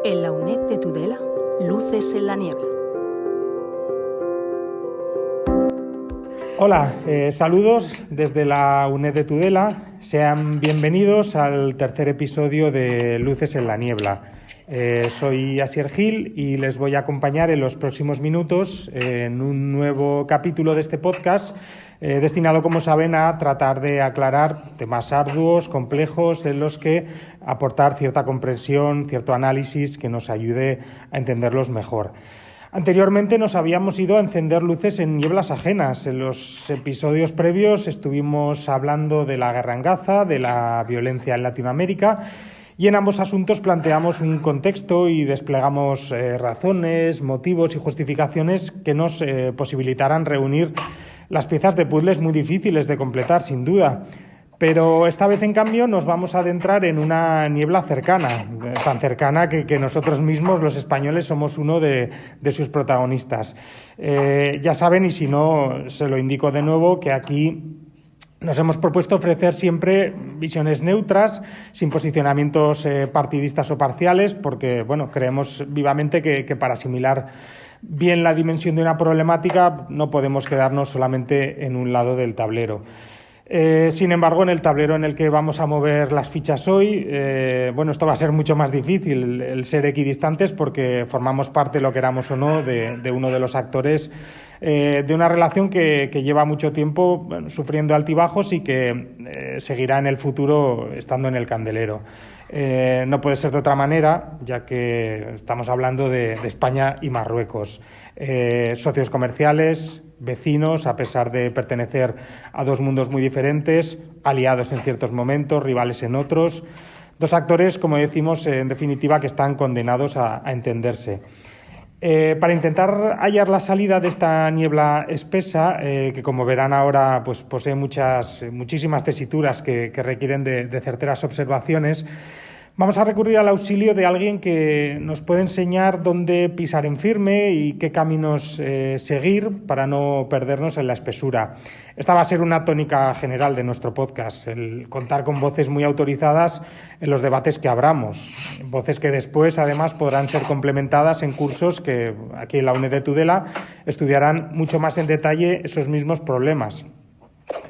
En la UNED de Tudela, luces en la niebla. Hola, saludos desde la UNED de Tudela. Sean bienvenidos al tercer episodio de Luces en la Niebla. Soy Asier Gil y les voy a acompañar en los próximos minutos en un nuevo capítulo de este podcast destinado, como saben, a tratar de aclarar temas arduos, complejos, en los que aportar cierta comprensión, cierto análisis que nos ayude a entenderlos mejor. Anteriormente nos habíamos ido a encender luces en nieblas ajenas. En los episodios previos estuvimos hablando de la guerra en Gaza, de la violencia en Latinoamérica, y en ambos asuntos planteamos un contexto y desplegamos razones, motivos y justificaciones que nos posibilitaran reunir las piezas de puzzles muy difíciles de completar, sin duda. Pero esta vez, en cambio, nos vamos a adentrar en una niebla cercana, tan cercana que nosotros mismos, los españoles, somos uno de sus protagonistas. Ya saben, y si no, se lo indico de nuevo, que aquí nos hemos propuesto ofrecer siempre visiones neutras, sin posicionamientos partidistas o parciales, porque creemos vivamente que para asimilar bien la dimensión de una problemática no podemos quedarnos solamente en un lado del tablero. Sin embargo, en el tablero en el que vamos a mover las fichas hoy, esto va a ser mucho más difícil, el ser equidistantes, porque formamos parte, lo queramos o no, de uno de los actores de una relación que lleva mucho tiempo sufriendo altibajos y que seguirá en el futuro estando en el candelero. No puede ser de otra manera, ya que estamos hablando de España y Marruecos. Socios comerciales, vecinos, a pesar de pertenecer a dos mundos muy diferentes, aliados en ciertos momentos, rivales en otros. Dos actores, como decimos, en definitiva, que están condenados a entenderse. Para intentar hallar la salida de esta niebla espesa, que como verán ahora posee muchísimas tesituras que requieren de certeras observaciones, vamos a recurrir al auxilio de alguien que nos puede enseñar dónde pisar en firme y qué caminos seguir para no perdernos en la espesura. Esta va a ser una tónica general de nuestro podcast, el contar con voces muy autorizadas en los debates que abramos, voces que después además podrán ser complementadas en cursos que aquí en la UNED de Tudela estudiarán mucho más en detalle esos mismos problemas.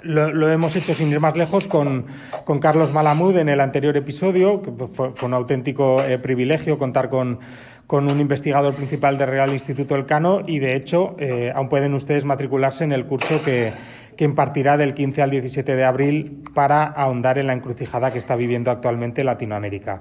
Lo hemos hecho sin ir más lejos con Carlos Malamud en el anterior episodio, que fue un auténtico privilegio contar con un investigador principal del Real Instituto Elcano y, de hecho, aún pueden ustedes matricularse en el curso que impartirá del 15 al 17 de abril para ahondar en la encrucijada que está viviendo actualmente Latinoamérica.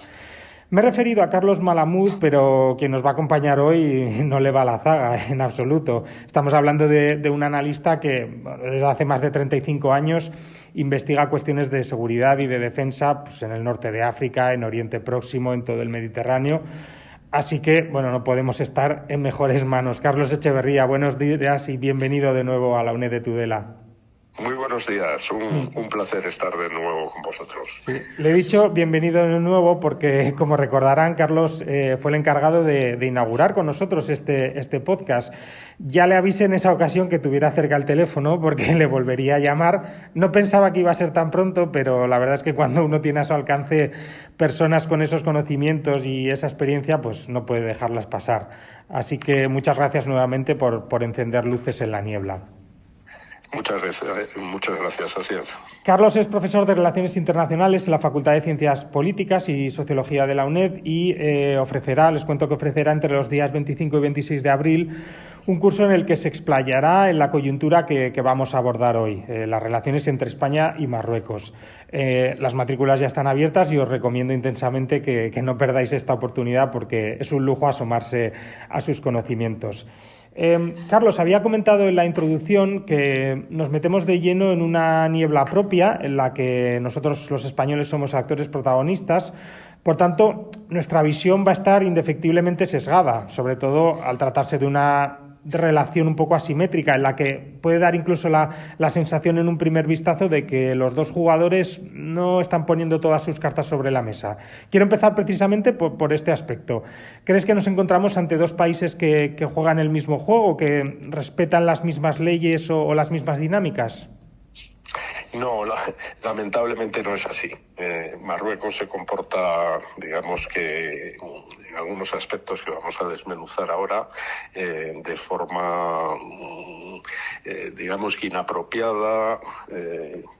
Me he referido a Carlos Malamud, pero quien nos va a acompañar hoy no le va a la zaga en absoluto. Estamos hablando de un analista que desde hace más de 35 años investiga cuestiones de seguridad y de defensa en el norte de África, en Oriente Próximo, en todo el Mediterráneo. Así que, no podemos estar en mejores manos. Carlos Echeverría, buenos días y bienvenido de nuevo a la UNED de Tudela. Muy buenos días, un placer estar de nuevo con vosotros. Sí, le he dicho bienvenido de nuevo porque, como recordarán, Carlos fue el encargado de inaugurar con nosotros este podcast. Ya le avisé en esa ocasión que tuviera cerca el teléfono porque le volvería a llamar. No pensaba que iba a ser tan pronto, pero la verdad es que cuando uno tiene a su alcance personas con esos conocimientos y esa experiencia, no puede dejarlas pasar. Así que muchas gracias nuevamente por encender luces en la niebla. Muchas gracias, Asier. Carlos es profesor de Relaciones Internacionales en la Facultad de Ciencias Políticas y Sociología de la UNED y les cuento que ofrecerá entre los días 25 y 26 de abril un curso en el que se explayará en la coyuntura que vamos a abordar hoy, las relaciones entre España y Marruecos. Las matrículas ya están abiertas y os recomiendo intensamente que no perdáis esta oportunidad porque es un lujo asomarse a sus conocimientos. Carlos, había comentado en la introducción que nos metemos de lleno en una niebla propia en la que nosotros los españoles somos actores protagonistas. Por tanto, nuestra visión va a estar indefectiblemente sesgada, sobre todo al tratarse de una relación un poco asimétrica en la que puede dar incluso la sensación en un primer vistazo de que los dos jugadores no están poniendo todas sus cartas sobre la mesa. Quiero empezar precisamente por este aspecto. ¿Crees que nos encontramos ante dos países que juegan el mismo juego, que respetan las mismas leyes o las mismas dinámicas? No, lamentablemente no es así. Marruecos se comporta, digamos que en algunos aspectos que vamos a desmenuzar ahora, de forma, digamos que inapropiada,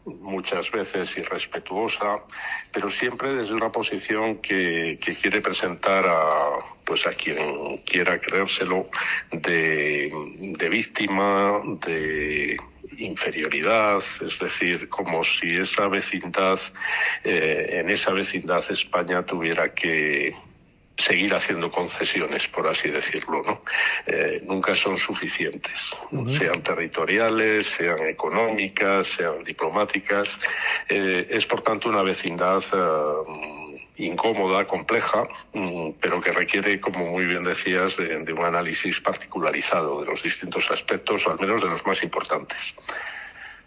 muchas veces irrespetuosa, pero siempre desde una posición que quiere presentar a quien quiera creérselo de víctima, de inferioridad, es decir, como si esa vecindad, en esa vecindad España tuviera que seguir haciendo concesiones, por así decirlo, ¿no? Nunca son suficientes, sean territoriales, sean económicas, sean diplomáticas. Es, por tanto, una vecindad incómoda, compleja, pero que requiere, como muy bien decías, de un análisis particularizado de los distintos aspectos, o al menos de los más importantes.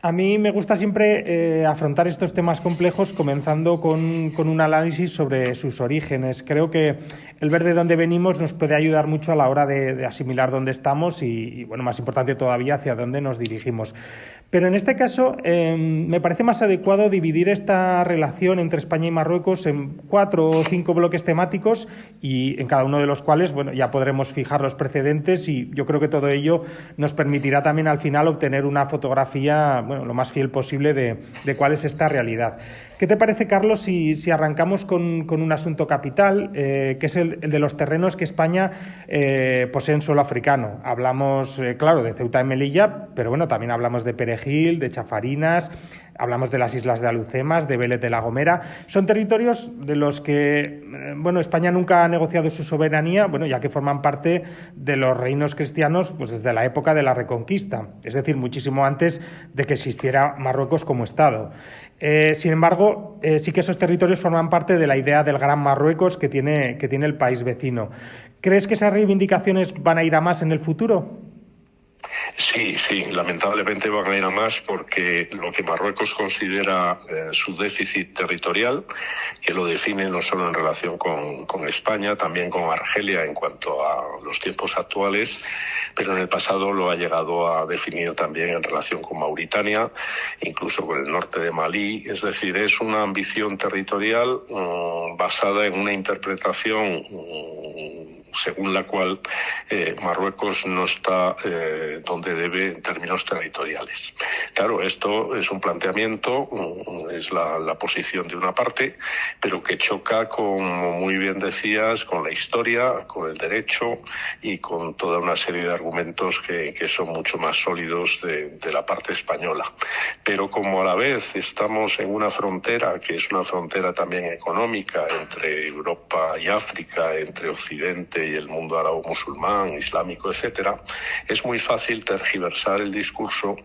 A mí me gusta siempre afrontar estos temas complejos comenzando con un análisis sobre sus orígenes. Creo que el ver de dónde venimos nos puede ayudar mucho a la hora de asimilar dónde estamos y, bueno, más importante todavía, hacia dónde nos dirigimos. Pero en este caso me parece más adecuado dividir esta relación entre España y Marruecos en 4 o 5 bloques temáticos y en cada uno de los cuales, bueno, ya podremos fijar los precedentes y yo creo que todo ello nos permitirá también al final obtener una fotografía, bueno, lo más fiel posible de cuál es esta realidad. ¿Qué te parece, Carlos, si arrancamos con un asunto capital, que es el de los terrenos que España posee en suelo africano? Hablamos, claro, de Ceuta y Melilla, pero bueno, también hablamos de Perejil, de Chafarinas, hablamos de las islas de Alhucemas, de Vélez de la Gomera. Son territorios de los que, bueno, España nunca ha negociado su soberanía, bueno, ya que forman parte de los reinos cristianos pues desde la época de la Reconquista, es decir, muchísimo antes de que existiera Marruecos como Estado. Sin embargo, sí que esos territorios forman parte de la idea del Gran Marruecos que tiene el país vecino. ¿Crees que esas reivindicaciones van a ir a más en el futuro? Sí, lamentablemente van a ir a más porque lo que Marruecos considera su déficit territorial, que lo define no solo en relación con España, también con Argelia en cuanto a los tiempos actuales, pero en el pasado lo ha llegado a definir también en relación con Mauritania, incluso con el norte de Malí. Es decir, es una ambición territorial basada en una interpretación según la cual Marruecos no está donde debe en términos territoriales. Claro, esto es un planteamiento, es la posición de una parte, pero que choca, como muy bien decías, con la historia, con el derecho y con toda una serie de argumentos que son mucho más sólidos de la parte española. Pero como a la vez estamos en una frontera, que es una frontera también económica entre Europa y África, entre Occidente y el mundo árabe-musulmán, islámico, etcétera, es muy fácil tergiversar el discurso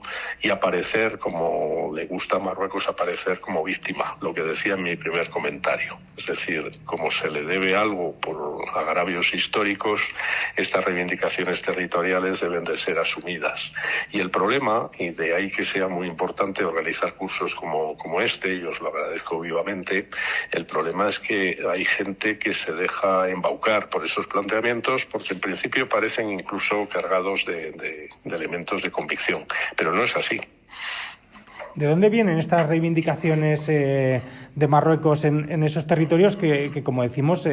y aparecer, como le gusta a Marruecos, aparecer como víctima, lo que decía en mi primer comentario. Es decir, como se le debe algo por agravios históricos, estas reivindicaciones territoriales deben de ser asumidas. Y el problema, y de ahí que sea muy importante organizar cursos como este, y os lo agradezco vivamente, el problema es que hay gente que se deja embaucar por esos planteamientos porque en principio parecen incluso cargados de elementos de convicción, pero no es así. ¿De dónde vienen estas reivindicaciones de Marruecos en esos territorios que como decimos,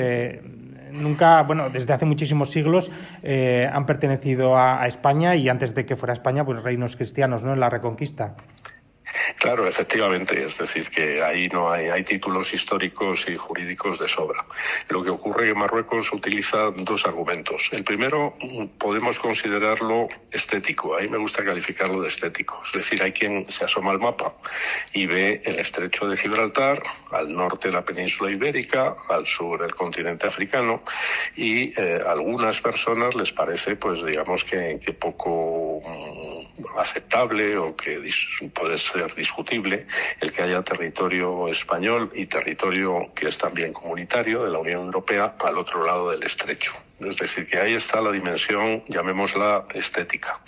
nunca, bueno, desde hace muchísimos siglos han pertenecido a España y antes de que fuera España, pues reinos cristianos, ¿no?, en la Reconquista? Claro, efectivamente, es decir, que ahí no hay títulos históricos y jurídicos de sobra. Lo que ocurre es que Marruecos utiliza dos argumentos. El primero podemos considerarlo estético, ahí me gusta calificarlo de estético. Es decir, hay quien se asoma al mapa y ve el estrecho de Gibraltar, al norte la península ibérica, al sur el continente africano, y a algunas personas les parece, pues digamos que poco aceptable o que puede ser discutible el que haya territorio español y territorio que es también comunitario de la Unión Europea al otro lado del estrecho. Es decir, que ahí está la dimensión, llamémosla, estética.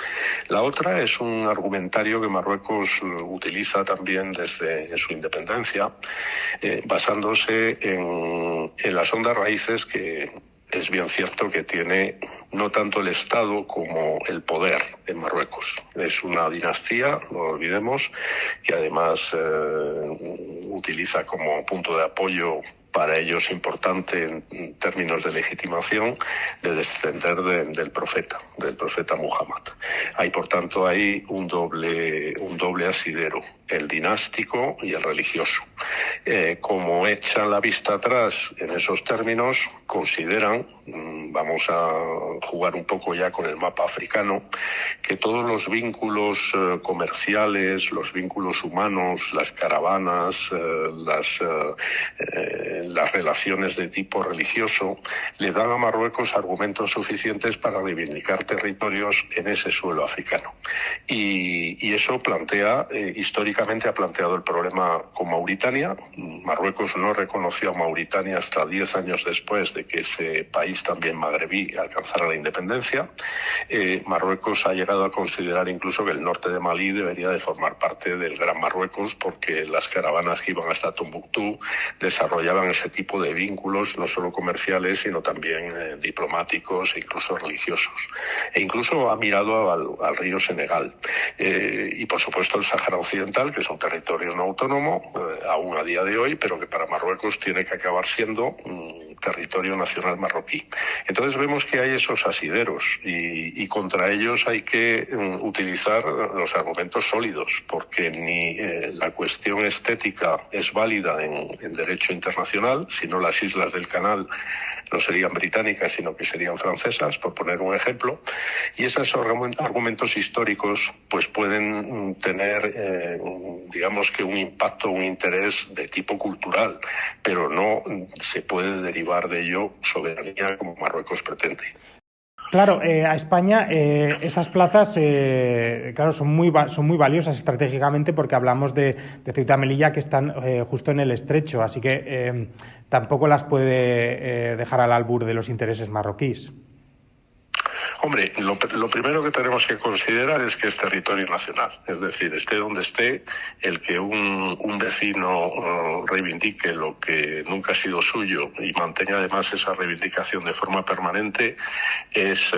La otra es un argumentario que Marruecos utiliza también desde su independencia, basándose en las hondas raíces que es bien cierto que tiene no tanto el Estado como el poder en Marruecos. Es una dinastía, no lo olvidemos, que además utiliza como punto de apoyo para ellos importante en términos de legitimación, de descender del profeta Muhammad. Hay, por tanto, ahí un doble asidero, el dinástico y el religioso. Como echan la vista atrás en esos términos, consideran, vamos a jugar un poco ya con el mapa africano, que todos los vínculos comerciales, los vínculos humanos, las caravanas, las relaciones de tipo religioso, le dan a Marruecos argumentos suficientes para reivindicar territorios en ese suelo africano. Y eso históricamente ha planteado el problema con Mauritania. Marruecos no reconoció a Mauritania hasta 10 años después de que ese país también magrebí alcanzara la independencia. Marruecos ha llegado a considerar incluso que el norte de Malí debería de formar parte del Gran Marruecos, porque las caravanas que iban hasta Tombuctú desarrollaban ese tipo de vínculos, no solo comerciales, sino también diplomáticos e incluso religiosos. E incluso ha mirado al río Senegal. Y por supuesto el Sáhara Occidental, que es un territorio no autónomo, aún a día de hoy, pero que para Marruecos tiene que acabar siendo un territorio nacional marroquí. Entonces vemos que hay esos asideros y contra ellos hay que utilizar los argumentos sólidos, porque ni la cuestión estética es válida en derecho internacional, sino las islas del Canal no serían británicas, sino que serían francesas, por poner un ejemplo, y esos argumentos históricos pues pueden tener, digamos que un impacto, un interés de tipo cultural, pero no se puede derivar de ello soberanía como Marruecos pretende. Claro, a España esas plazas, claro, son muy valiosas estratégicamente, porque hablamos de Ceuta y Melilla, que están justo en el estrecho, así que tampoco las puede dejar al albur de los intereses marroquíes. Hombre, lo primero que tenemos que considerar es que es territorio nacional. Es decir, esté donde esté, el que un vecino reivindique lo que nunca ha sido suyo y mantenga además esa reivindicación de forma permanente es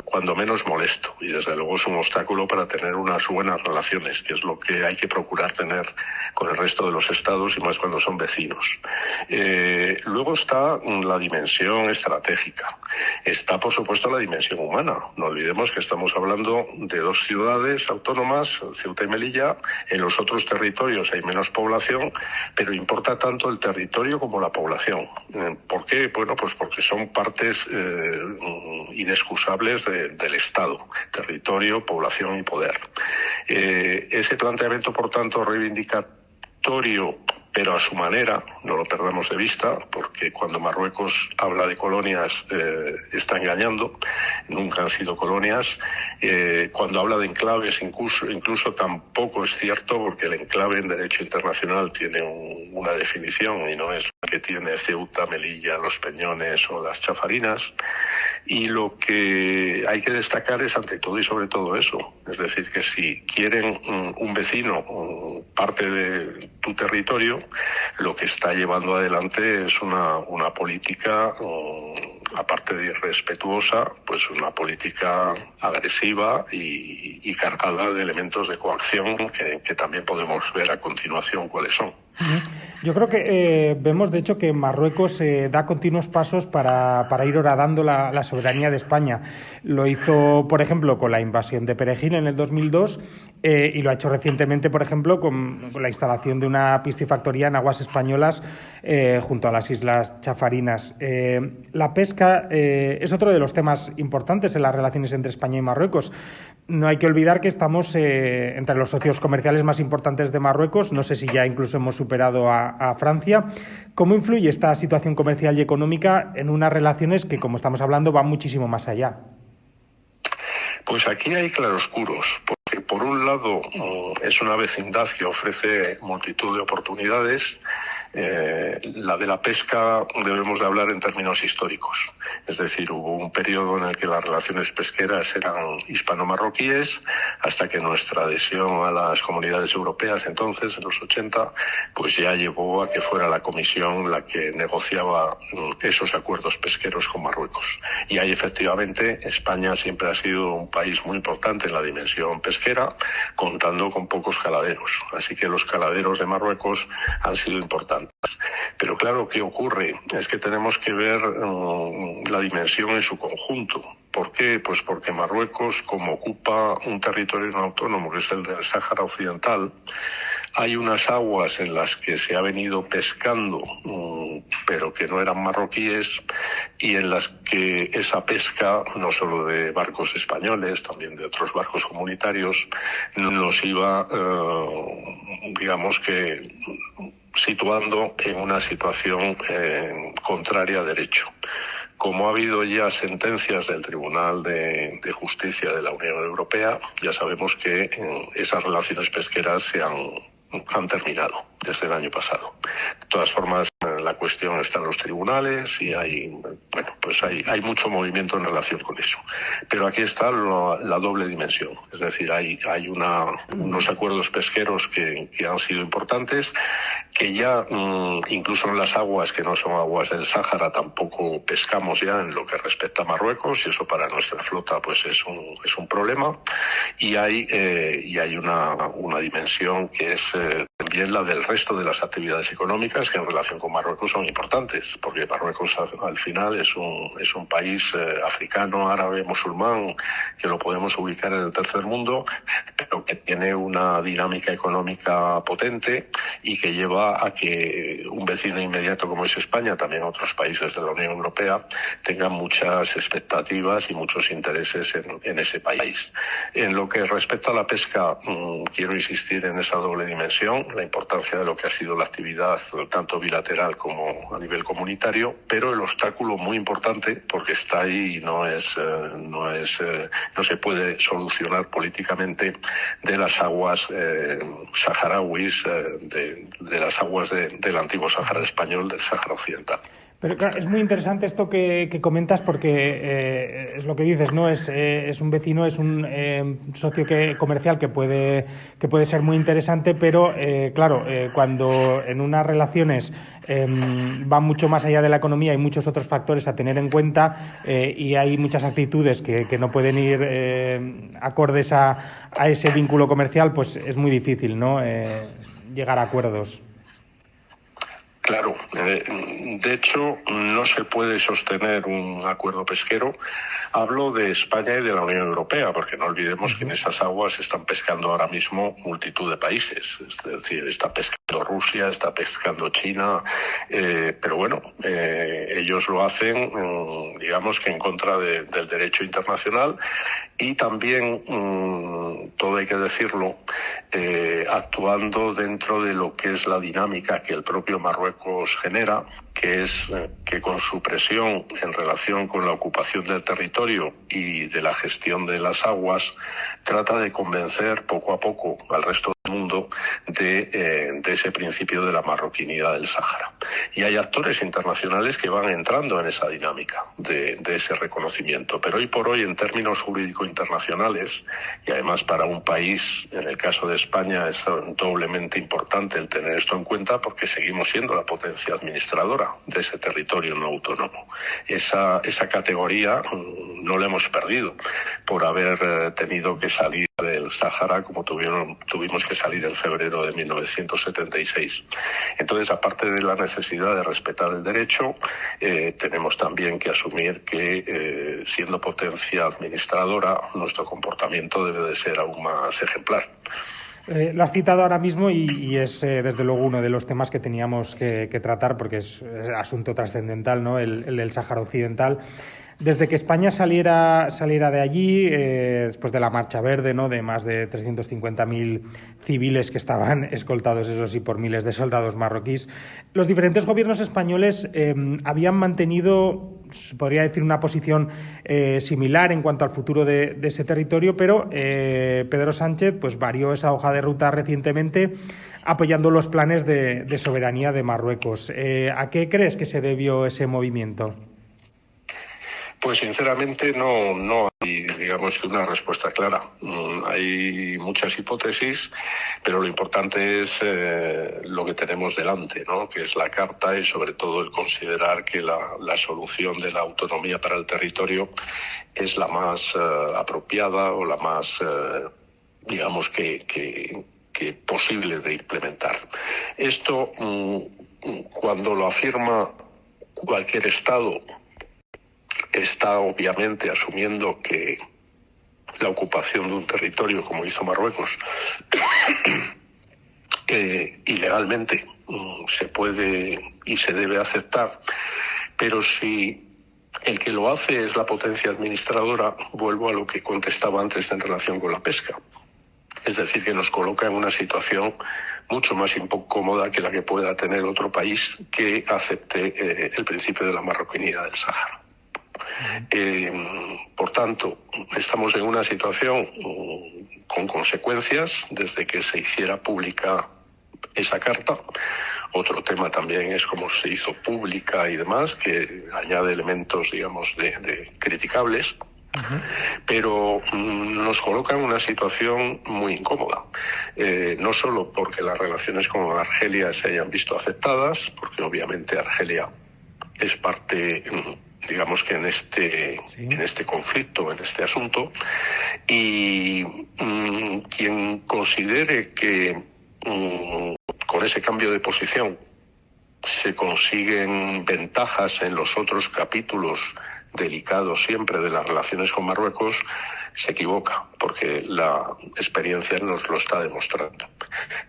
cuando menos molesto, y desde luego es un obstáculo para tener unas buenas relaciones, que es lo que hay que procurar tener con el resto de los estados, y más cuando son vecinos. Luego está la dimensión estratégica. Está, por supuesto, la dimensión humana. No olvidemos que estamos hablando de dos ciudades autónomas, Ceuta y Melilla. En los otros territorios hay menos población, pero importa tanto el territorio como la población. ¿Por qué? Bueno, pues porque son partes inexcusables del Estado: territorio, población y poder. Ese planteamiento, por tanto, reivindicatorio, pero a su manera, no lo perdamos de vista, porque cuando Marruecos habla de colonias está engañando, nunca han sido colonias. Cuando habla de enclaves incluso tampoco es cierto, porque el enclave en derecho internacional tiene una definición y no es la que tiene Ceuta, Melilla, Los Peñones o las Chafarinas. Y lo que hay que destacar es, ante todo y sobre todo, eso. Es decir, que si quieren un vecino parte de tu territorio, lo que está llevando adelante es una política, aparte de irrespetuosa, pues una política agresiva y cargada de elementos de coacción que también podemos ver a continuación cuáles son. Yo creo que vemos, de hecho, que Marruecos da continuos pasos para ir horadando la soberanía de España. Lo hizo, por ejemplo, con la invasión de Perejil en el 2002 y lo ha hecho recientemente, por ejemplo, con la instalación de una piscifactoría en aguas españolas junto a las Islas Chafarinas. La pesca es otro de los temas importantes en las relaciones entre España y Marruecos. No hay que olvidar que estamos entre los socios comerciales más importantes de Marruecos. No sé si ya incluso hemos superado a Francia. ¿Cómo influye esta situación comercial y económica en unas relaciones que, como estamos hablando, van muchísimo más allá? Pues aquí hay claroscuros, porque por un lado es una vecindad que ofrece multitud de oportunidades, La de la pesca debemos de hablar en términos históricos. Es decir, hubo un periodo en el que las relaciones pesqueras eran hispano-marroquíes, hasta que nuestra adhesión a las comunidades europeas entonces, en los 80, pues ya llevó a que fuera la Comisión la que negociaba esos acuerdos pesqueros con Marruecos. Y ahí efectivamente España siempre ha sido un país muy importante en la dimensión pesquera, contando con pocos caladeros. Así que los caladeros de Marruecos han sido importantes. Pero claro, ¿qué ocurre? Es que tenemos que ver la dimensión en su conjunto. ¿Por qué? Pues porque Marruecos, como ocupa un territorio no autónomo, que es el del Sáhara Occidental, hay unas aguas en las que se ha venido pescando, pero que no eran marroquíes, y en las que esa pesca, no solo de barcos españoles, también de otros barcos comunitarios, nos iba, digamos que, situando en una situación contraria a derecho. Como ha habido ya sentencias del Tribunal de Justicia de la Unión Europea, ya sabemos que esas relaciones pesqueras se han terminado desde el año pasado. De todas formas, la cuestión está en los tribunales y hay mucho movimiento en relación con eso. Pero aquí está la doble dimensión. Es decir, hay unos acuerdos pesqueros que han sido importantes, que ya incluso en las aguas que no son aguas del Sáhara tampoco pescamos ya en lo que respecta a Marruecos, y eso para nuestra flota pues es un problema. Y hay una dimensión que es también la del resto de las actividades económicas, que en relación con Marruecos son importantes, porque Marruecos al final es un país africano, árabe, musulmán, que lo podemos ubicar en el tercer mundo, pero que tiene una dinámica económica potente y que lleva a que un vecino inmediato como es España, también otros países de la Unión Europea, tengan muchas expectativas y muchos intereses en ese país. En lo que respecta a la pesca, quiero insistir en esa doble dimensión, la importancia de lo que ha sido la actividad tanto bilateral como a nivel comunitario, pero el obstáculo muy importante, porque está ahí y no se puede solucionar políticamente, de las aguas saharauis, de las aguas del antiguo Sáhara español, del Sáhara Occidental. Pero claro, es muy interesante esto que comentas, porque es lo que dices, ¿no? Es un vecino, es un socio comercial que puede ser muy interesante, pero claro, cuando en unas relaciones va mucho más allá de la economía, hay muchos otros factores a tener en cuenta, y hay muchas actitudes que no pueden ir acordes a ese vínculo comercial, pues es muy difícil, ¿no? Llegar a acuerdos. Claro, de hecho no se puede sostener un acuerdo pesquero. Hablo de España y de la Unión Europea, porque no olvidemos que en esas aguas están pescando ahora mismo multitud de países. Es decir, está pescando Rusia, está pescando China, pero bueno, ellos lo hacen, digamos que en contra del derecho internacional, y también, todo hay que decirlo, actuando dentro de lo que es la dinámica que el propio Marruecos genera, que es que con su presión en relación con la ocupación del territorio y de la gestión de las aguas, trata de convencer poco a poco al resto del mundo de ese principio de la marroquinidad del Sáhara. Y hay actores internacionales que van entrando en esa dinámica de ese reconocimiento. Pero hoy por hoy, en términos jurídico-internacionales, y además para un país, en el caso de España, es doblemente importante el tener esto en cuenta, porque seguimos siendo la potencia administradora de ese territorio no autónomo. Esa categoría no la hemos perdido por haber tenido que salir del Sáhara como tuvimos que salir en febrero de 1976. Entonces, aparte de la necesidad de respetar el derecho, tenemos también que asumir que, siendo potencia administradora, nuestro comportamiento debe de ser aún más ejemplar. Lo has citado ahora mismo y es desde luego uno de los temas que teníamos que tratar, porque es asunto trascendental, ¿no? El del Sáhara Occidental. Desde que España saliera de allí, después de la Marcha Verde, ¿no?, de más de 350.000 civiles que estaban escoltados, eso sí, por miles de soldados marroquíes, los diferentes gobiernos españoles habían mantenido, podría decir, una posición similar en cuanto al futuro de ese territorio, pero Pedro Sánchez pues varió esa hoja de ruta recientemente apoyando los planes de soberanía de Marruecos. ¿A qué crees que se debió ese movimiento? Pues sinceramente no hay, digamos, que una respuesta clara. Hay muchas hipótesis, pero lo importante es lo que tenemos delante, ¿no? Que es la carta y sobre todo el considerar que la solución de la autonomía para el territorio es la más apropiada o la más, digamos, que posible de implementar. Esto, cuando lo afirma cualquier Estado, está obviamente asumiendo que la ocupación de un territorio, como hizo Marruecos, ilegalmente se puede y se debe aceptar, pero si el que lo hace es la potencia administradora, vuelvo a lo que contestaba antes en relación con la pesca. Es decir, que nos coloca en una situación mucho más incómoda que la que pueda tener otro país que acepte el principio de la marroquinidad del Sáhara. Por tanto, estamos en una situación con consecuencias desde que se hiciera pública esa carta. Otro tema también es cómo se hizo pública y demás, que añade elementos, digamos, de criticables. Pero nos coloca en una situación muy incómoda, no solo porque las relaciones con Argelia se hayan visto afectadas, porque obviamente Argelia es parte, digamos, que en este conflicto, en este asunto, y quien considere que con ese cambio de posición se consiguen ventajas en los otros capítulos delicados siempre de las relaciones con Marruecos, se equivoca, porque la experiencia nos lo está demostrando.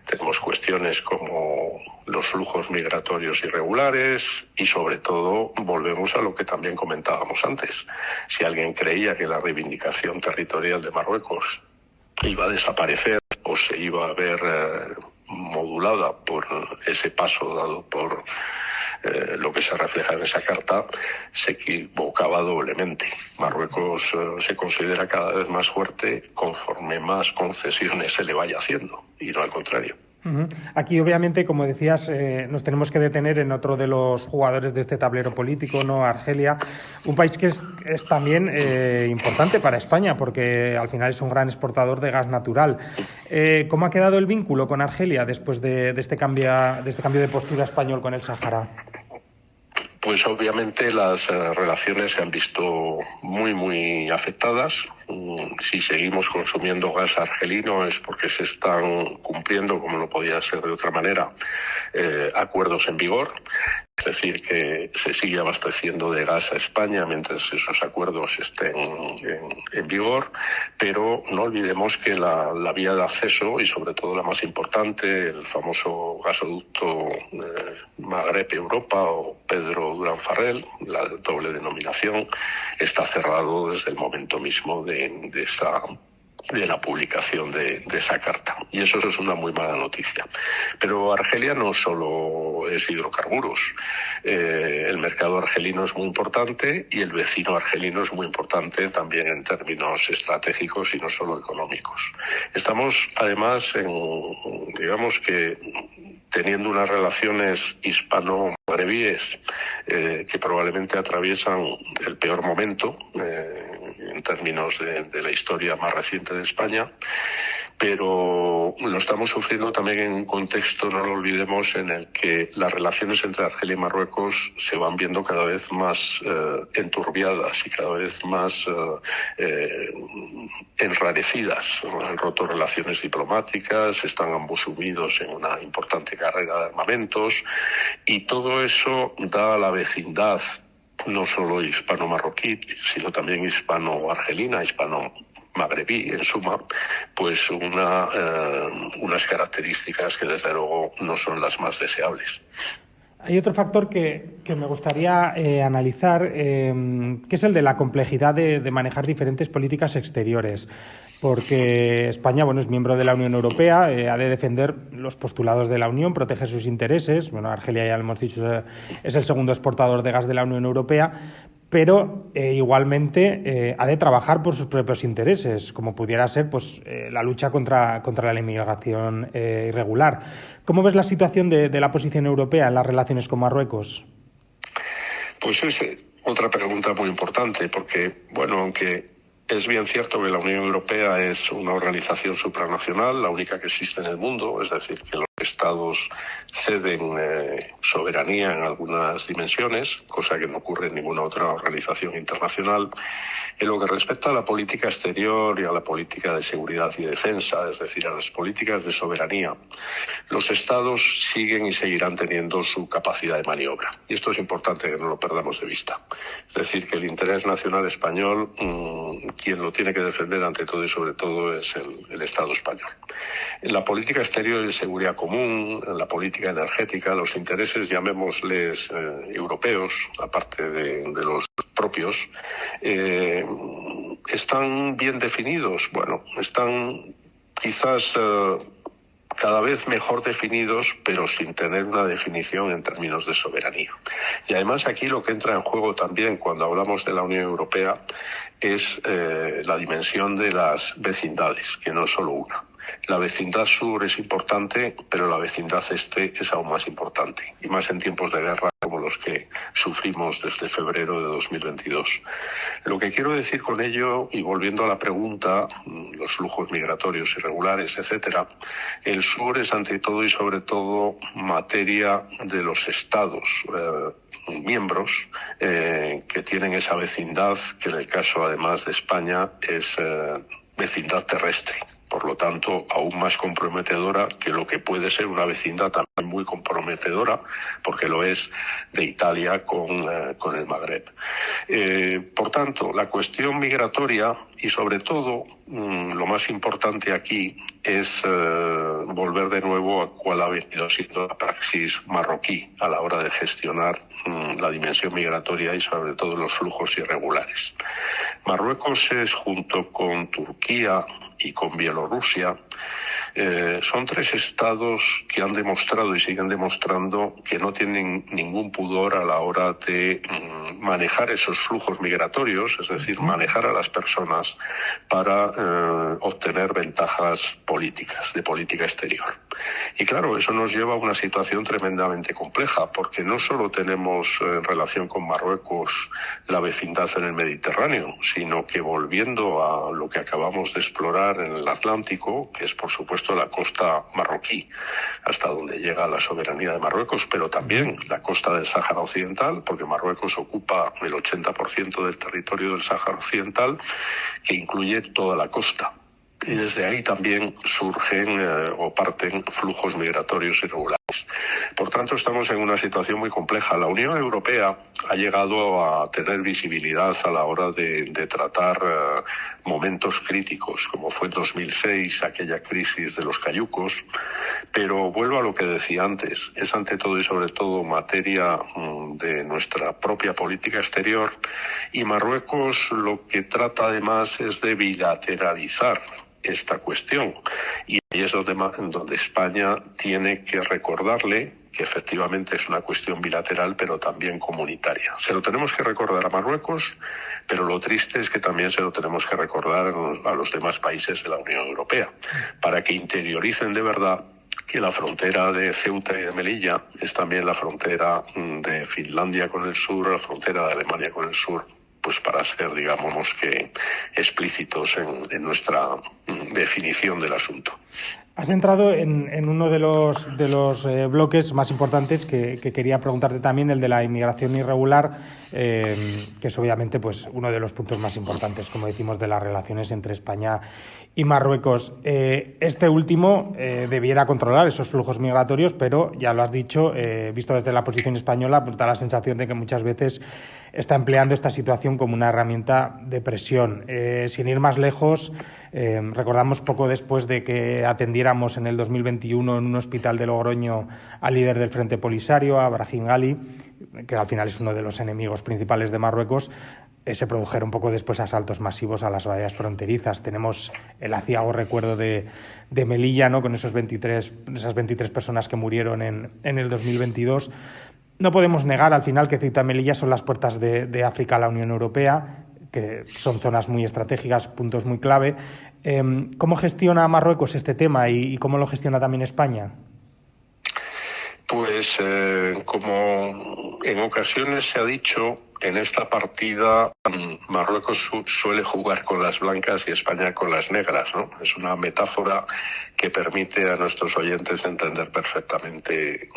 Tenemos cuestiones como los flujos migratorios irregulares y, sobre todo, volvemos a lo que también comentábamos antes. Si alguien creía que la reivindicación territorial de Marruecos iba a desaparecer o se iba a ver modulada por ese paso dado por lo que se refleja en esa carta, se equivocaba doblemente. Marruecos se considera cada vez más fuerte conforme más concesiones se le vaya haciendo, y no al contrario. Aquí, obviamente, como decías, nos tenemos que detener en otro de los jugadores de este tablero político, ¿no? Argelia, un país que es también importante para España, porque al final es un gran exportador de gas natural. ¿Cómo ha quedado el vínculo con Argelia después de este cambio de postura español con el Sáhara? Pues obviamente las relaciones se han visto muy afectadas. Si seguimos consumiendo gas argelino es porque se están cumpliendo, como no podía ser de otra manera, acuerdos en vigor. Es decir, que se sigue abasteciendo de gas a España mientras esos acuerdos estén en vigor, pero no olvidemos que la vía de acceso, y sobre todo la más importante, el famoso gasoducto Magreb-Europa o Pedro Durán Farrell, la doble denominación, está cerrado desde el momento mismo de la publicación de esa carta. Y eso es una muy mala noticia. Pero Argelia no solo es hidrocarburos. El mercado argelino es muy importante y el vecino argelino es muy importante también en términos estratégicos y no solo económicos. Estamos, además, digamos que teniendo unas relaciones hispano-magrebíes que probablemente atraviesan el peor momento en términos de la historia más reciente de España, pero lo estamos sufriendo también en un contexto, no lo olvidemos, en el que las relaciones entre Argelia y Marruecos se van viendo cada vez más enturbiadas y cada vez más enrarecidas. Han roto relaciones diplomáticas, están ambos sumidos en una importante carrera de armamentos, y todo eso da a la vecindad no solo hispano-marroquí, sino también hispano-argelina, hispano-magrebí, en suma, pues unas características que desde luego no son las más deseables. Hay otro factor que me gustaría analizar, que es el de la complejidad de manejar diferentes políticas exteriores, porque España, es miembro de la Unión Europea, ha de defender los postulados de la Unión, proteger sus intereses. Argelia, ya lo hemos dicho, es el segundo exportador de gas de la Unión Europea, pero igualmente ha de trabajar por sus propios intereses, como pudiera ser pues, la lucha contra la inmigración irregular. ¿Cómo ves la situación de la posición europea en las relaciones con Marruecos? Pues es otra pregunta muy importante, porque, bueno, aunque es bien cierto que la Unión Europea es una organización supranacional, la única que existe en el mundo, es decir, que los Estados ceden soberanía en algunas dimensiones, cosa que no ocurre en ninguna otra organización internacional. En lo que respecta a la política exterior y a la política de seguridad y defensa, es decir, a las políticas de soberanía, los Estados siguen y seguirán teniendo su capacidad de maniobra. Y esto es importante que no lo perdamos de vista. Es decir, que el interés nacional español, quien lo tiene que defender ante todo y sobre todo es el Estado español. En la política exterior y de seguridad común, en la política energética, los intereses, llamémosles europeos, aparte de los propios, están bien definidos. Bueno, están quizás cada vez mejor definidos, pero sin tener una definición en términos de soberanía. Y además aquí lo que entra en juego también cuando hablamos de la Unión Europea es la dimensión de las vecindades, que no es solo una. La vecindad sur es importante, pero la vecindad este es aún más importante, y más en tiempos de guerra como los que sufrimos desde febrero de 2022. Lo que quiero decir con ello, y volviendo a la pregunta, los flujos migratorios irregulares, etcétera, el sur es ante todo y sobre todo materia de los estados miembros que tienen esa vecindad, que en el caso además de España es vecindad terrestre. Por lo tanto, aún más comprometedora que lo que puede ser una vecindad también muy comprometedora, porque lo es de Italia con el Magreb. Por tanto, la cuestión migratoria y sobre todo lo más importante aquí es volver de nuevo a cuál ha venido siendo la praxis marroquí a la hora de gestionar la dimensión migratoria y sobre todo los flujos irregulares. Marruecos es, junto con Turquía y con Bielorrusia, son tres estados que han demostrado y siguen demostrando que no tienen ningún pudor a la hora de manejar esos flujos migratorios, es decir, manejar a las personas para obtener ventajas políticas, de política exterior. Y claro, eso nos lleva a una situación tremendamente compleja, porque no solo tenemos en relación con Marruecos la vecindad en el Mediterráneo, sino que volviendo a lo que acabamos de explorar en el Atlántico, que es por supuesto la costa marroquí, hasta donde llega la soberanía de Marruecos, pero también la costa del Sáhara Occidental, porque Marruecos ocupa el 80% del territorio del Sáhara Occidental, que incluye toda la costa. Y desde ahí también surgen o parten flujos migratorios irregulares. Por tanto, estamos en una situación muy compleja. La Unión Europea ha llegado a tener visibilidad a la hora de tratar momentos críticos, como fue en 2006, aquella crisis de los cayucos, pero vuelvo a lo que decía antes, es ante todo y sobre todo materia de nuestra propia política exterior, y Marruecos lo que trata además es de bilateralizar esta cuestión, y ahí es donde España tiene que recordarle que efectivamente es una cuestión bilateral, pero también comunitaria. Se lo tenemos que recordar a Marruecos, pero lo triste es que también se lo tenemos que recordar a los demás países de la Unión Europea, para que interioricen de verdad que la frontera de Ceuta y de Melilla es también la frontera de Finlandia con el sur, la frontera de Alemania con el sur, pues para ser, digamos que, explícitos en nuestra definición del asunto. Has entrado en uno de los bloques más importantes que quería preguntarte también, el de la inmigración irregular, que es obviamente pues uno de los puntos más importantes, como decimos, de las relaciones entre España y Marruecos. Este último debiera controlar esos flujos migratorios, pero ya lo has dicho, visto desde la posición española, pues da la sensación de que muchas veces está empleando esta situación como una herramienta de presión. Sin ir más lejos, recordamos poco después de que atendiéramos en el 2021 en un hospital de Logroño al líder del Frente Polisario, a Brahim Ghali, que al final es uno de los enemigos principales de Marruecos. Se produjeron poco después asaltos masivos a las vallas fronterizas. Tenemos el aciago recuerdo de Melilla, ¿no?, con esas 23 personas que murieron en el 2022. no podemos negar al final que Ceuta y Melilla son las puertas de África a la Unión Europea, que son zonas muy estratégicas, puntos muy clave. ¿Cómo gestiona Marruecos este tema y cómo lo gestiona también España? Pues como en ocasiones se ha dicho, en esta partida Marruecos suele jugar con las blancas y España con las negras, ¿no? Es una metáfora que permite a nuestros oyentes entender perfectamente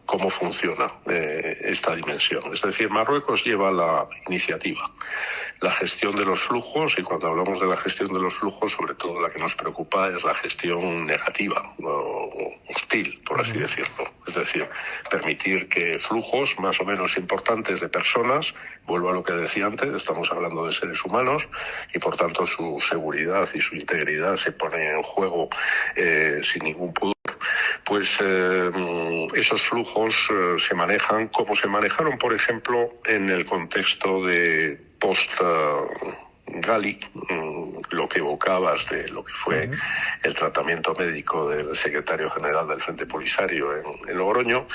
cómo funciona esta dimensión. Es decir, Marruecos lleva la iniciativa, la gestión de los flujos, y cuando hablamos de la gestión de los flujos, sobre todo la que nos preocupa es la gestión negativa, o hostil, por así decirlo. Es decir, permitir que flujos más o menos importantes de personas, vuelvo a lo que decía antes, estamos hablando de seres humanos y por tanto su seguridad y su integridad se pone en juego sin ningún pudor. Pues esos flujos se manejan como se manejaron, por ejemplo, en el contexto de post-Gali, lo que evocabas de lo que fue el tratamiento médico del secretario general del Frente Polisario en Logroño,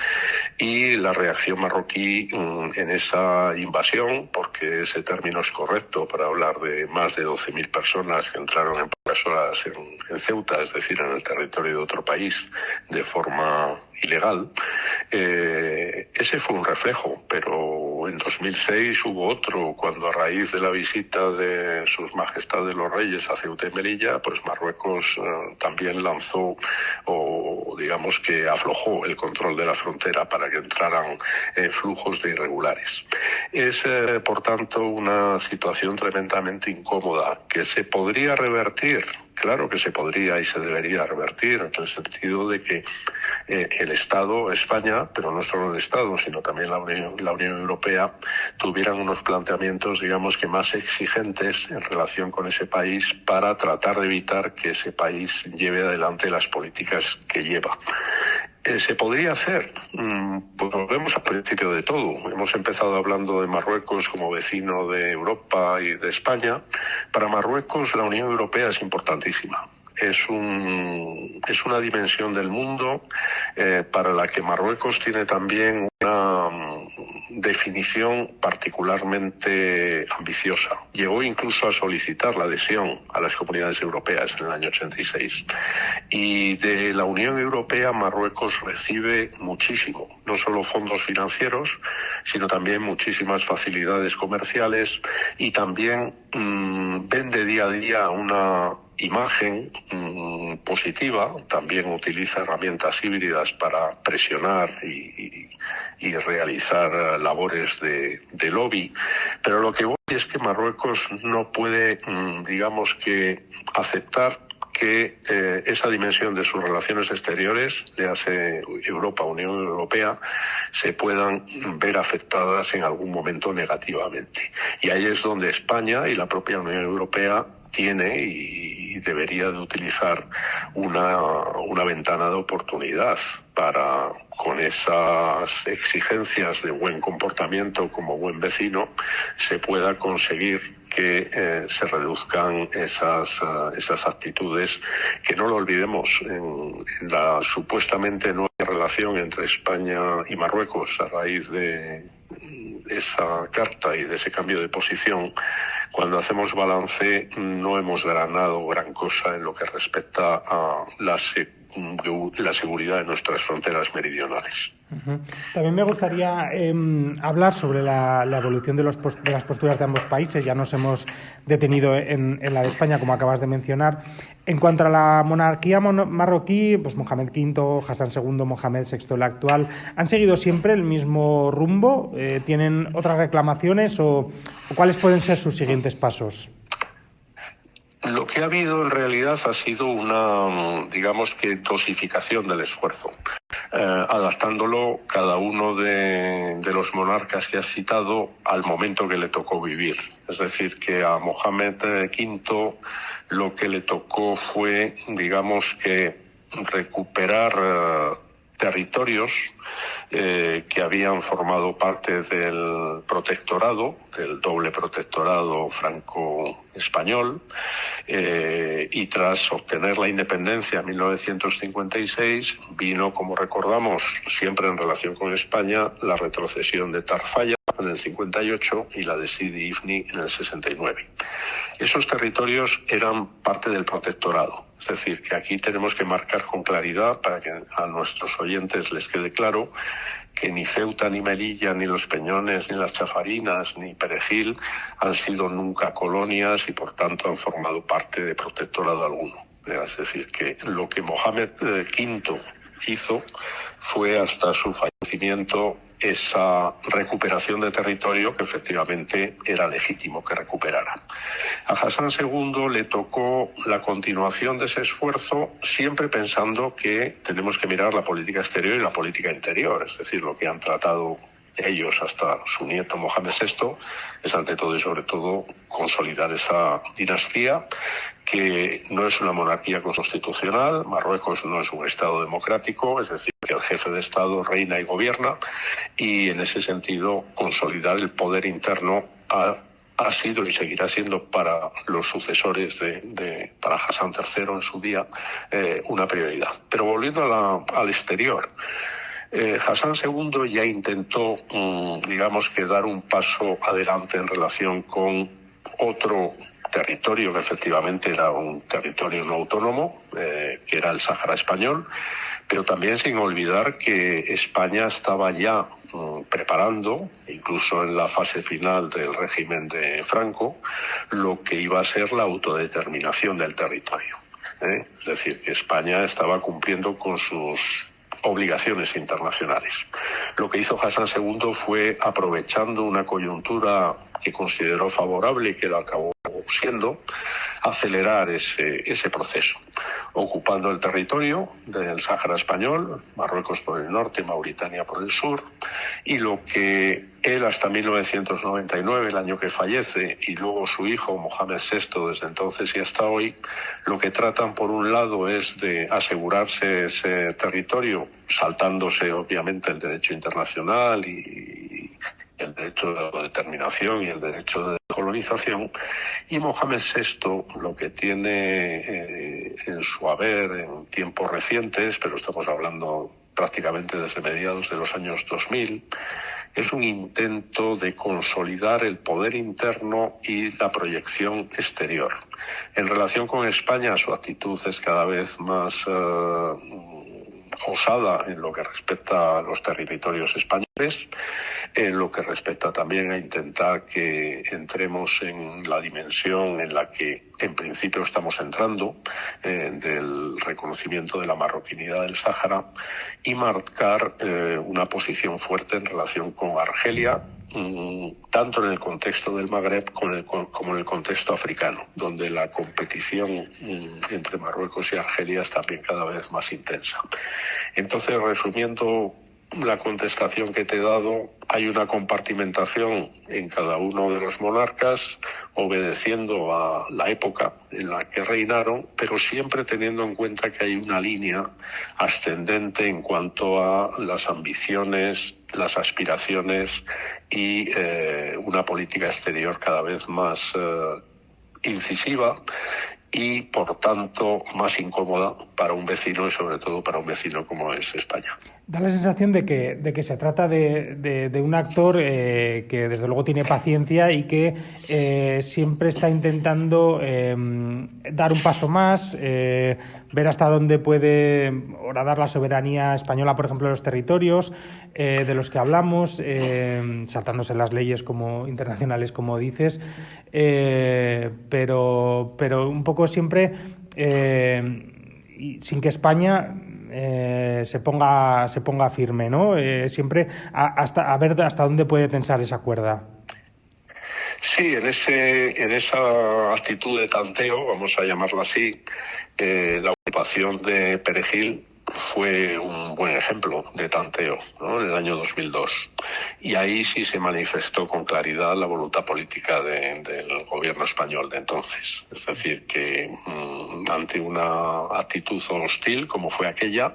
y la reacción marroquí en esa invasión, porque ese término es correcto para hablar de más de 12.000 personas que entraron en pocas horas en Ceuta, es decir, en el territorio de otro país, de forma ilegal. Ese fue un reflejo, pero en 2006 hubo otro, cuando a raíz de la visita de sus majestades los reyes a Ceuta y Melilla, pues Marruecos también lanzó, o digamos que aflojó el control de la frontera para que entraran flujos de irregulares. Es, por tanto, una situación tremendamente incómoda que se podría revertir. Claro que se podría y se debería revertir, en el sentido de que el Estado, España, pero no solo el Estado, sino también la Unión Europea, tuvieran unos planteamientos, digamos que más exigentes en relación con ese país para tratar de evitar que ese país lleve adelante las políticas que lleva. ¿Se podría hacer? Pues volvemos al principio de todo. Hemos empezado hablando de Marruecos como vecino de Europa y de España. Para Marruecos la Unión Europea es importantísima. Es una dimensión del mundo para la que Marruecos tiene también una definición particularmente ambiciosa. Llegó incluso a solicitar la adhesión a las comunidades europeas en el año 86. Y de la Unión Europea Marruecos recibe muchísimo, no solo fondos financieros, sino también muchísimas facilidades comerciales, y también vende día a día una imagen positiva. También utiliza herramientas híbridas para presionar y realizar labores de lobby, pero lo que voy es que Marruecos no puede, digamos que, aceptar que esa dimensión de sus relaciones exteriores, le hace Europa, Unión Europea, se puedan ver afectadas en algún momento negativamente. Y ahí es donde España y la propia Unión Europea tiene y debería de utilizar una ventana de oportunidad para, con esas exigencias de buen comportamiento como buen vecino, se pueda conseguir que se reduzcan esas actitudes, que no lo olvidemos, en la supuestamente nueva relación entre España y Marruecos a raíz de esa carta y de ese cambio de posición. Cuando hacemos balance, no hemos ganado gran cosa en lo que respecta a la seguridad de nuestras fronteras meridionales. También me gustaría hablar sobre la evolución de las posturas de ambos países. Ya nos hemos detenido en la de España, como acabas de mencionar. En cuanto a la monarquía marroquí, pues Mohamed V, Hassan II, Mohamed VI, el actual, ¿han seguido siempre el mismo rumbo? ¿Tienen otras reclamaciones o cuáles pueden ser sus siguientes pasos? Lo que ha habido en realidad ha sido una, digamos que, dosificación del esfuerzo, adaptándolo cada uno de los monarcas que has citado al momento que le tocó vivir. Es decir, que a Mohamed V lo que le tocó fue, digamos que, recuperar territorios que habían formado parte del protectorado, del doble protectorado franco-español, y tras obtener la independencia en 1956 vino, como recordamos, siempre en relación con España, la retrocesión de Tarfaya en el 58 y la de Sidi Ifni en el 69. Esos territorios eran parte del protectorado. Es decir, que aquí tenemos que marcar con claridad, para que a nuestros oyentes les quede claro, que ni Ceuta, ni Melilla, ni Los Peñones, ni las Chafarinas, ni Perejil han sido nunca colonias y por tanto han formado parte de protectorado alguno. Es decir, que lo que Mohamed V hizo fue hasta su fallecimiento esa recuperación de territorio que efectivamente era legítimo que recuperara. A Hassan II le tocó la continuación de ese esfuerzo, siempre pensando que tenemos que mirar la política exterior y la política interior, es decir, lo que han tratado ellos hasta su nieto Mohamed VI es ante todo y sobre todo consolidar esa dinastía que no es una monarquía constitucional. Marruecos no es un Estado democrático, es decir, que el jefe de Estado reina y gobierna, y en ese sentido consolidar el poder interno ha sido y seguirá siendo para los sucesores para Hassan III en su día una prioridad. Pero volviendo al exterior, Hassan II ya intentó, digamos que dar un paso adelante en relación con otro territorio que efectivamente era un territorio no autónomo, que era el Sáhara español, pero también sin olvidar que España estaba ya preparando, incluso en la fase final del régimen de Franco, lo que iba a ser la autodeterminación del territorio. Es decir, que España estaba cumpliendo con sus obligaciones internacionales. Lo que hizo Hassan II fue, aprovechando una coyuntura que consideró favorable y que la acabó siendo, acelerar ese proceso, ocupando el territorio del Sáhara español, Marruecos por el norte, Mauritania por el sur, y lo que él hasta 1999, el año que fallece, y luego su hijo Mohamed VI desde entonces y hasta hoy, lo que tratan por un lado es de asegurarse ese territorio, saltándose obviamente el derecho internacional y el derecho de autodeterminación y el derecho de colonización, y Mohamed VI lo que tiene en su haber en tiempos recientes, pero estamos hablando prácticamente desde mediados de los años 2000, es un intento de consolidar el poder interno y la proyección exterior. En relación con España, su actitud es cada vez más osada en lo que respecta a los territorios españoles, en lo que respecta también a intentar que entremos en la dimensión en la que en principio estamos entrando, del reconocimiento de la marroquinidad del Sáhara, y marcar una posición fuerte en relación con Argelia, tanto en el contexto del Magreb como en el contexto africano, donde la competición entre Marruecos y Argelia es también cada vez más intensa. Entonces, resumiendo la contestación que te he dado, hay una compartimentación en cada uno de los monarcas, obedeciendo a la época en la que reinaron, pero siempre teniendo en cuenta que hay una línea ascendente en cuanto a las ambiciones, las aspiraciones y una política exterior cada vez más incisiva y, por tanto, más incómoda para un vecino y, sobre todo, para un vecino como es España. Da la sensación de que se trata de un actor que desde luego tiene paciencia y que siempre está intentando dar un paso más, ver hasta dónde puede horadar la soberanía española, por ejemplo, en los territorios de los que hablamos, saltándose las leyes internacionales, como dices, pero un poco siempre sin que España se ponga firme, ¿no? Siempre a ver hasta dónde puede tensar esa cuerda. Sí, en esa actitud de tanteo, vamos a llamarla así, la ocupación de Perejil fue un buen ejemplo de tanteo, ¿no? En el año 2002. Y ahí sí se manifestó con claridad la voluntad política del gobierno español de entonces. Es decir, que ante una actitud hostil como fue aquella,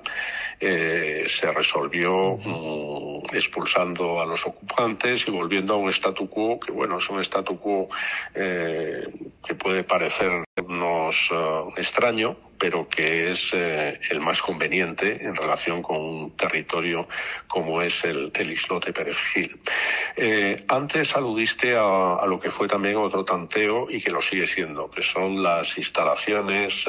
se resolvió expulsando a los ocupantes y volviendo a un statu quo que, bueno, es un statu quo que puede parecernos extraño, pero que es el más conveniente en relación con un territorio como es el islote Perejil. Antes aludiste a lo que fue también otro tanteo y que lo sigue siendo, que son las instalaciones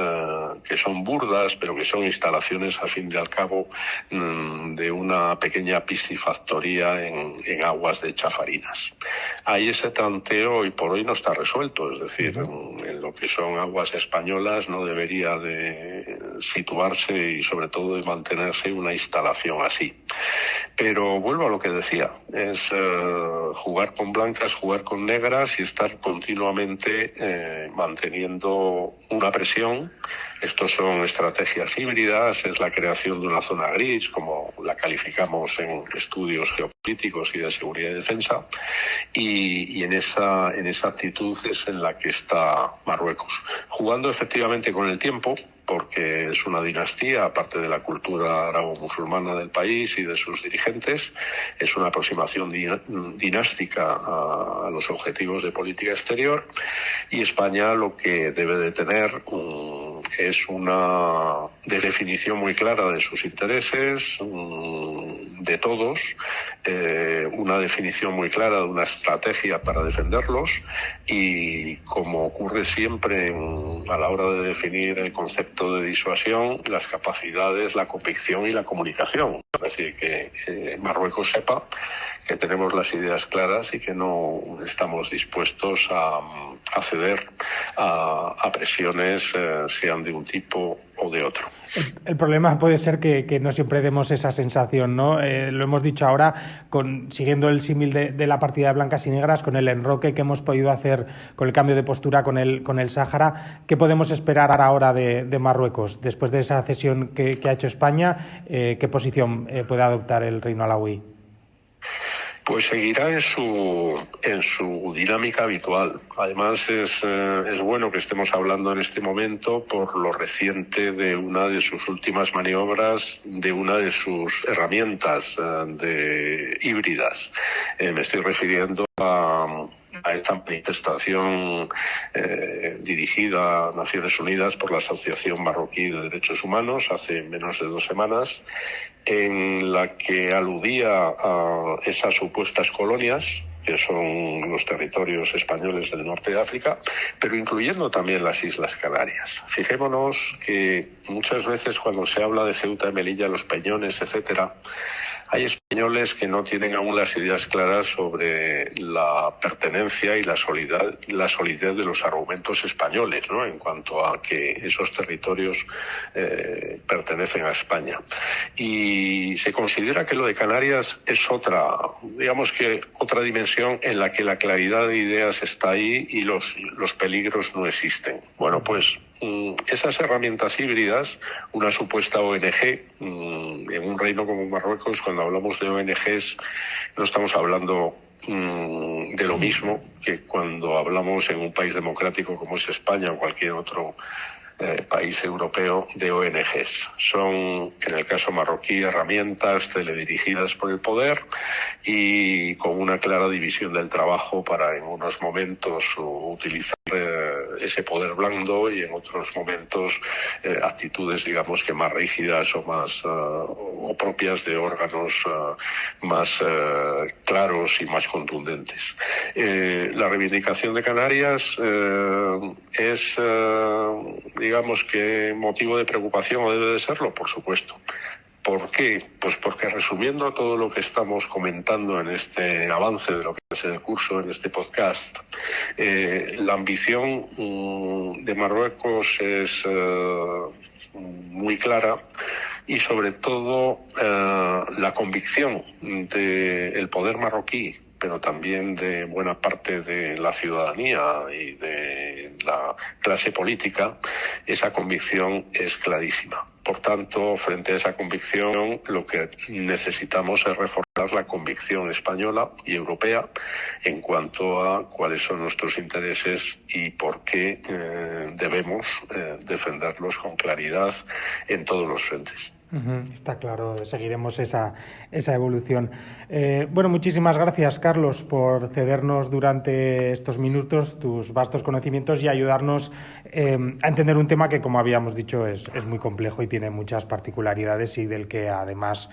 que son burdas, pero que son instalaciones al fin y al cabo de una pequeña piscifactoría en aguas de Chafarinas. Ahí ese tanteo hoy por hoy no está resuelto, es decir, en lo que son aguas españolas no debería de situarse y sobre todo de mantenerse una instalación así. Pero vuelvo a lo que decía, es jugar con blancas, jugar con negras y estar continuamente manteniendo una presión. Estos son estrategias híbridas, es la creación de una zona gris, como la calificamos en estudios geopolíticos y de seguridad y defensa, y en esa actitud es en la que está Marruecos, jugando efectivamente con el tiempo, porque es una dinastía, aparte de la cultura árabo-musulmana del país y de sus dirigentes, es una aproximación dinástica a los objetivos de política exterior, y España lo que debe de tener es una definición muy clara de sus intereses, de todos, una definición muy clara de una estrategia para defenderlos, y como ocurre siempre a la hora de definir el concepto de disuasión, las capacidades, la convicción y la comunicación. Es decir, que Marruecos sepa que tenemos las ideas claras y que no estamos dispuestos a ceder a presiones, sean de un tipo o de otro. El problema puede ser que no siempre demos esa sensación, ¿no? Lo hemos dicho ahora, siguiendo el símil de la partida de blancas y negras, con el enroque que hemos podido hacer con el cambio de postura con el Sáhara. ¿Qué podemos esperar ahora de Marruecos después de esa cesión que ha hecho España? ¿Qué posición puede adoptar el Reino alauí? Pues seguirá en su dinámica habitual. Además es bueno que estemos hablando en este momento por lo reciente de una de sus últimas maniobras, de una de sus herramientas híbridas. Me estoy refiriendo a esta manifestación dirigida a Naciones Unidas por la Asociación Marroquí de Derechos Humanos hace menos de 2 semanas, en la que aludía a esas supuestas colonias que son los territorios españoles del norte de África, pero incluyendo también las Islas Canarias. Fijémonos que muchas veces cuando se habla de Ceuta y Melilla, los Peñones, etcétera, hay españoles que no tienen aún las ideas claras sobre la pertenencia y la solidez de los argumentos españoles, ¿no? En cuanto a que esos territorios pertenecen a España. Y se considera que lo de Canarias es otra dimensión en la que la claridad de ideas está ahí y los peligros no existen. Bueno, pues esas herramientas híbridas, una supuesta ONG, en un reino como Marruecos, cuando hablamos de ONGs, no estamos hablando de lo mismo que cuando hablamos en un país democrático como es España o cualquier otro país europeo de ONGs. Son, en el caso marroquí, herramientas teledirigidas por el poder y con una clara división del trabajo para en unos momentos utilizar ese poder blando y en otros momentos actitudes, digamos, que más rígidas o más o propias de órganos más claros y más contundentes. La reivindicación de Canarias es digamos que motivo de preocupación, o debe de serlo, por supuesto. ¿Por qué? Pues porque, resumiendo todo lo que estamos comentando en este avance de lo que es el curso, en este podcast, la ambición de Marruecos es muy clara, y sobre todo la convicción del poder marroquí, pero también de buena parte de la ciudadanía y de la clase política, esa convicción es clarísima. Por tanto, frente a esa convicción, lo que necesitamos es reforzar la convicción española y europea en cuanto a cuáles son nuestros intereses y por qué debemos defenderlos con claridad en todos los frentes. Está claro, seguiremos esa evolución. Bueno, muchísimas gracias, Carlos, por cedernos durante estos minutos tus vastos conocimientos y ayudarnos a entender un tema que, como habíamos dicho, es muy complejo y tiene muchas particularidades y del que, además,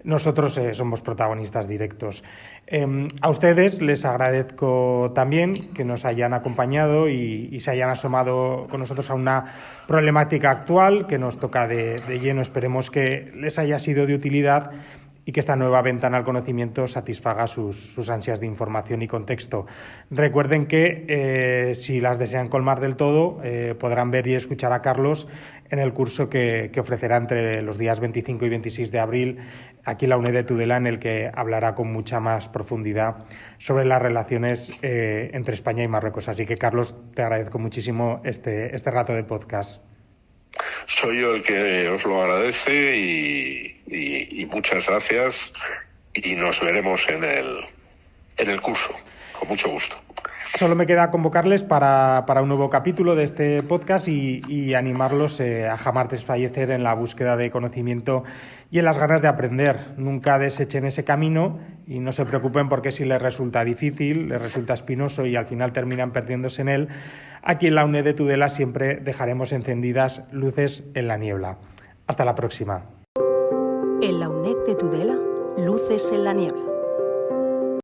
nosotros somos protagonistas directos. A ustedes les agradezco también que nos hayan acompañado y se hayan asomado con nosotros a una problemática actual que nos toca de lleno. Esperemos que les haya sido de utilidad y que esta nueva ventana al conocimiento satisfaga sus ansias de información y contexto. Recuerden que si las desean colmar del todo, podrán ver y escuchar a Carlos en el curso que ofrecerá entre los días 25 y 26 de abril aquí en la UNED de Tudela, en el que hablará con mucha más profundidad sobre las relaciones entre España y Marruecos. Así que, Carlos, te agradezco muchísimo este rato de podcast. Soy yo el que os lo agradece y muchas gracias, y nos veremos en el curso, con mucho gusto. Solo me queda convocarles para un nuevo capítulo de este podcast y animarlos a jamás desfallecer en la búsqueda de conocimiento y en las ganas de aprender. Nunca desechen ese camino y no se preocupen porque si les resulta difícil, les resulta espinoso y al final terminan perdiéndose en él, aquí en la UNED de Tudela siempre dejaremos encendidas luces en la niebla. Hasta la próxima. En la UNED de Tudela, luces en la niebla.